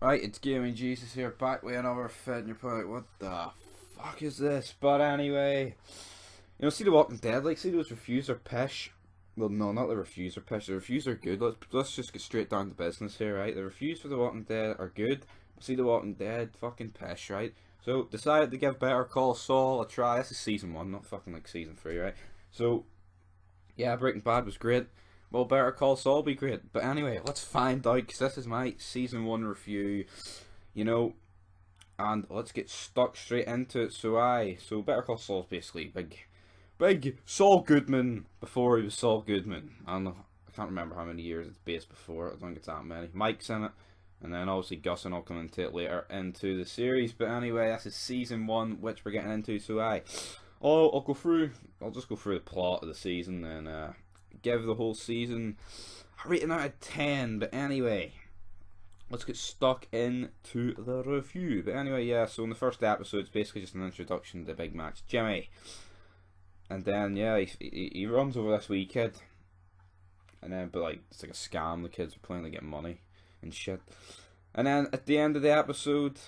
Right, it's Gaming Jesus here, back with another fit, and you're probably like, what the fuck is this? But anyway, see The Walking Dead, like, see those reviews are pish. Well, no, not the reviews are pish, the reviews are good. Let's just get straight down to business here, right? The reviews for The Walking Dead are good, but see The Walking Dead, fucking pish, right? So, decided to give Better Call Saul a try. This is season 1, not fucking like season 3, right? So, yeah, Breaking Bad was great. Well, Better Call Saul be great. But anyway, let's find out, because this is my season 1 review, and let's get stuck straight into it. So Better Call Saul's basically big Saul Goodman before he was Saul Goodman. I don't know, I can't remember how many years it's based before. I don't think it's that many. Mike's in it, and then obviously Gus and I'll come into it later into the series. But anyway, this is season 1, which we're getting into. So I'll just go through the plot of the season and give the whole season a rating out of 10. But anyway, let's get stuck into the review. But anyway, yeah, so in the first episode, it's basically just an introduction to the big match, Jimmy. And then, yeah, he runs over this wee kid. And then, but like, it's like a scam, the kids are playing to get money and shit. And then, at the end of the episode,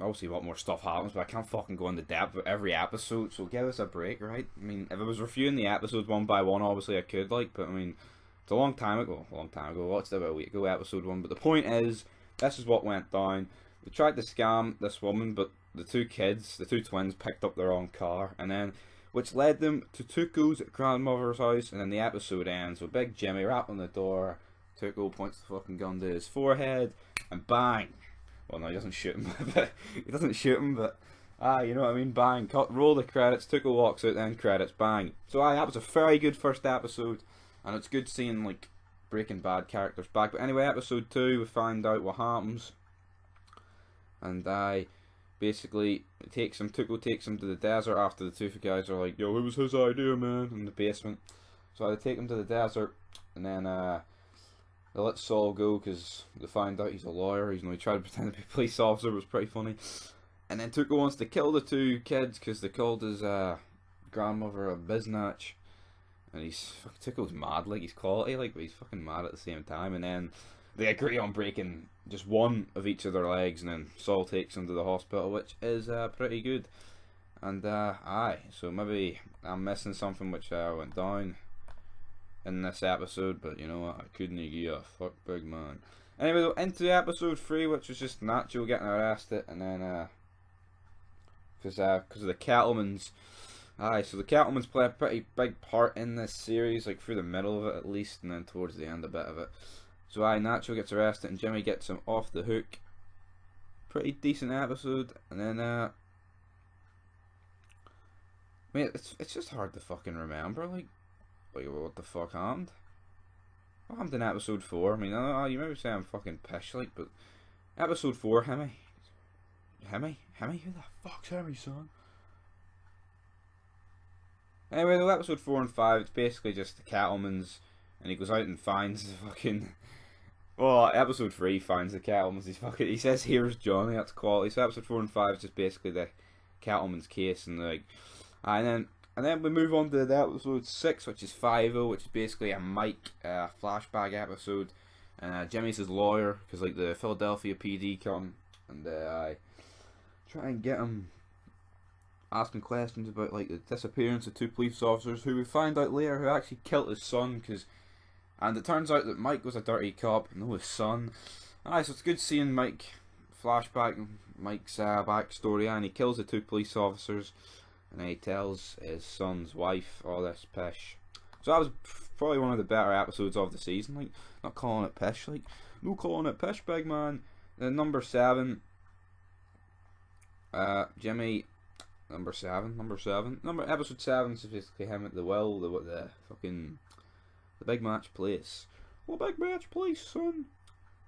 obviously a lot more stuff happens, but I can't fucking go into depth with every episode, so give us a break, right? I mean, if I was reviewing the episodes one by one, obviously I could, like, but I mean, it's a long time ago, what's about a week ago, episode 1, but the point is, this is what went down. They tried to scam this woman, but the two twins, picked up the wrong car, and then, which led them to Tuco's grandmother's house, and then the episode ends with Big Jimmy rap on the door, Tuco points the fucking gun to his forehead, and bang! Well, no, he doesn't shoot him, but you know what I mean, bang, roll the credits, Tuco walks out, then credits, bang. So that was a very good first episode, and it's good seeing, like, Breaking Bad characters back. But anyway, episode 2, we find out what happens, and basically, Tuco takes him to the desert after the two guys are like, yo, it was his idea, man, in the basement. So they take him to the desert, and then, they let Saul go because they find out he's a lawyer. He tried to pretend to be a police officer. It was pretty funny. And then Tuco wants to kill the two kids because they called his grandmother a biznatch. And Tuco's mad, like, he's quality, like, but he's fucking mad at the same time. And then they agree on breaking just one of each of their legs, and then Saul takes them to the hospital, which is pretty good. And so maybe I'm missing something which went down in this episode, but you know what, I couldn't give a fuck, big man. Anyway, into episode 3, which was just Nacho getting arrested, and then because of the Cattlemans. So the Cattlemans play a pretty big part in this series, like through the middle of it at least, and then towards the end a bit of it. So Nacho gets arrested and Jimmy gets him off the hook. Pretty decent episode, and then I mean, it's just hard to fucking remember, like what the fuck happened? What happened in episode 4? I mean, you maybe say I'm fucking pish, like, but episode 4, Hemi? Who the fuck's Hemi, son? Anyway, though, episode 4 and 5, it's basically just the Cattlemans, and he goes out and finds the fucking. Well, episode 3 finds the Cattlemans. He says, "Here's Johnny." That's quality. So episode 4 and 5 is just basically the Cattlemans case, and like, and then we move on to the episode 6, which is 5-0, which is basically a Mike flashback episode. And Jimmy's his lawyer, because like the Philadelphia PD come, and try and get him asking questions about like the disappearance of 2 police officers, who we find out later who actually killed his son, and it turns out that Mike was a dirty cop, no his son. So it's good seeing Mike flashback, Mike's backstory, and he kills the 2 police officers. And then he tells his son's wife all this pish. So that was probably one of the better episodes of the season. Like, not calling it pish, like, no calling it pish, big man. Then number 7, Jimmy, episode 7 is basically him at the well, the big match place. What big match place, son?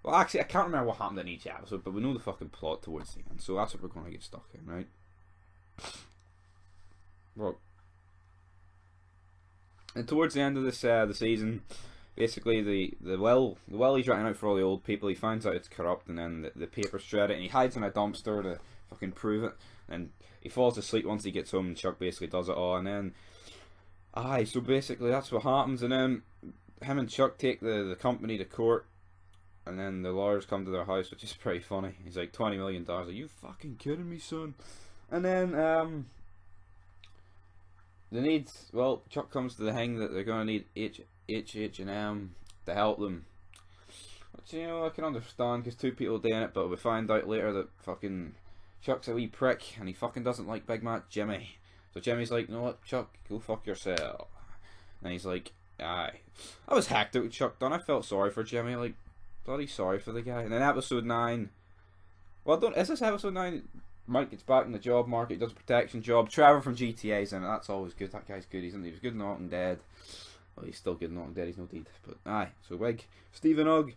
Well, actually, I can't remember what happened in each episode, but we know the fucking plot towards the end, so that's what we're going to get stuck in, right? Well, and towards the end of this the season, basically the well he's writing out for all the old people, he finds out it's corrupt, and then the paper shred it, and he hides in a dumpster to fucking prove it, and he falls asleep once he gets home, and Chuck basically does it all, and then so basically that's what happens, and then him and Chuck take the company to court, and then the lawyers come to their house, which is pretty funny. He's like, $20 million. Like, you fucking kidding me, son? And then they need, well, Chuck comes to the thing that they're gonna need H&M to help them. Which, you know, I can understand because two people doing it, but we find out later that fucking Chuck's a wee prick and he fucking doesn't like Big Mac Jimmy. So Jimmy's like, you know what, Chuck, go fuck yourself. And he's like, aye. I was hacked out with Chuck Dunn. I felt sorry for Jimmy, like, bloody sorry for the guy. And then episode 9, well, is this episode 9? Mike gets back in the job market, he does a protection job. Trevor from GTA's in it, that's always good. That guy's good, he was good in Walking Dead. Well, he's still good in Walking Dead, he's no deed. But aye, so Wig, Stephen Ugg,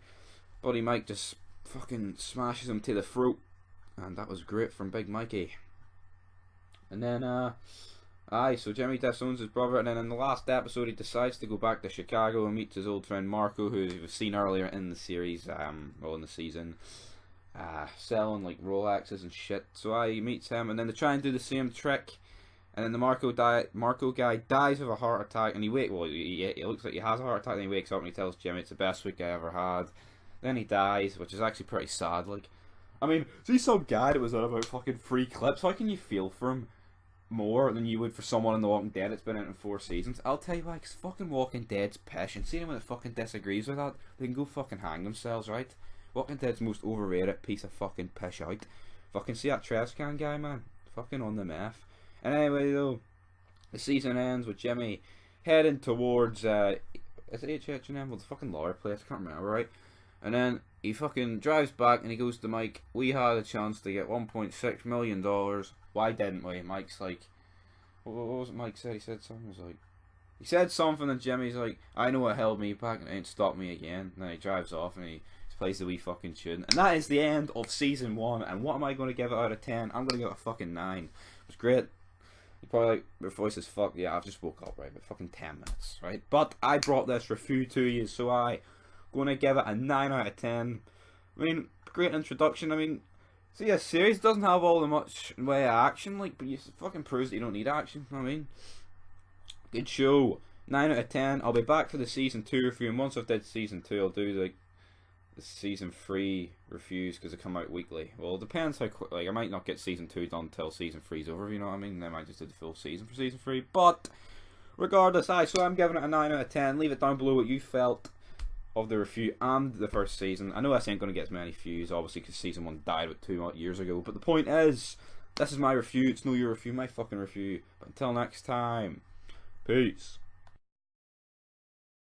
buddy Mike just fucking smashes him to the throat. And that was great from Big Mikey. And then, aye, so Jimmy disowns his brother, and then in the last episode he decides to go back to Chicago and meets his old friend Marco, who we've seen earlier in the series, well, in the season, selling like Rolexes and shit. So he meets him, and then they try and do the same trick, and then the Marco guy dies of a heart attack, and he looks like he has a heart attack, and he wakes up and he tells Jimmy it's the best week I ever had. Then he dies, which is actually pretty sad. Like, I mean, see some guy that was on about fucking free clips, how can you feel for him more than you would for someone in The Walking Dead that's been out in 4 seasons? I'll tell you why, because fucking Walking Dead's pish, and see anyone that fucking disagrees with that, they can go fucking hang themselves, right? Walking Dead's most overrated piece of fucking pish out. Fucking see that trash can guy, man? Fucking on the meth. And anyway, though, the season ends with Jimmy heading towards, is it H&M? Well, the fucking lawyer place, I can't remember, right? And then he fucking drives back and he goes to Mike, we had a chance to get $1.6 million. Why didn't we? Mike's like, what was it Mike said? He said something, he said something and Jimmy's like, I know what held me back and it ain't stopped me again. And then he drives off and he plays the wee fucking tune. And that is the end of season 1. And what am I going to give it out of 10? I'm going to give it a fucking 9. It was great. You probably like, your voice is fuck. Yeah, I've just woke up, right? But fucking 10 minutes, right? But I brought this review to you, so I going to give it a 9 out of 10. I mean, great introduction. I mean, see, a series doesn't have all the much in way of action, like, but you fucking proves that you don't need action. I mean, good show. 9 out of 10. I'll be back for the season 2 review, and once I've did season 2, I'll do the season 3 reviews because they come out weekly. Well, it depends how quick. Like, I might not get season 2 done until season 3's over. You know what I mean? Then I might just do the full season for season 3. But regardless, so I'm giving it a 9 out of 10. Leave it down below what you felt of the review and the first season. I know this ain't going to get as many views, obviously, because season 1 died about 2 years ago. But the point is, this is my review. It's not your review, my fucking review. But until next time, peace.